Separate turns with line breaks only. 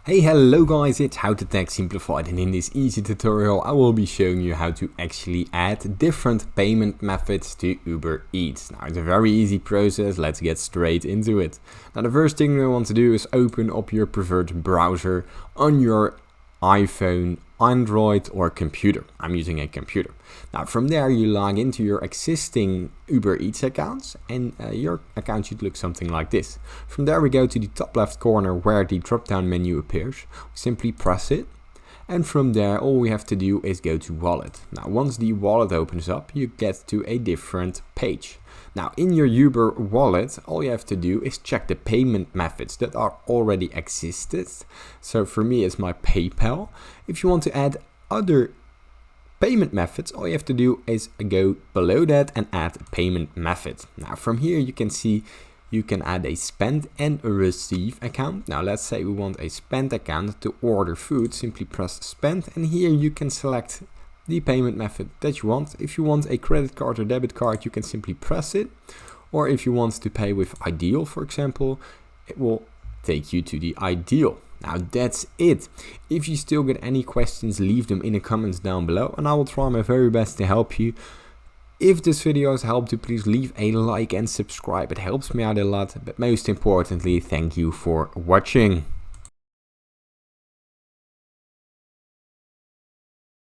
Hey, hello guys, it's How to Tech Simplified, and in this easy tutorial I will be showing you how to actually add different payment methods to Uber Eats. Now it's a very easy process, let's get straight into it. Now the first thing you want to do is open up your preferred browser on your iPhone, Android or computer. I'm using a computer. Now from there you log into your existing Uber Eats accounts and your account should look something like this. From there we go to the top left corner where the drop down menu appears. We simply press it and from there all we have to do is go to wallet. Now once the wallet opens up you get to a different page. Now in your Uber wallet all you have to do is check the payment methods that are already existed. So for me it's my PayPal. If you want to add other payment methods, all you have to do is go below that and add payment method. Now from here you can see you can add a spend and a receive account. Now let's say we want a spend account to order food, simply press spend and here you can select the payment method that you want. If you want a credit card or debit card you can simply press it, or if you want to pay with Ideal for example, it will take you to the Ideal. Now that's it. If you still get any questions, leave them in the comments down below and I will try my very best to help you. If this video has helped you, please leave a like and subscribe. It helps me out a lot, but most importantly, thank you for watching.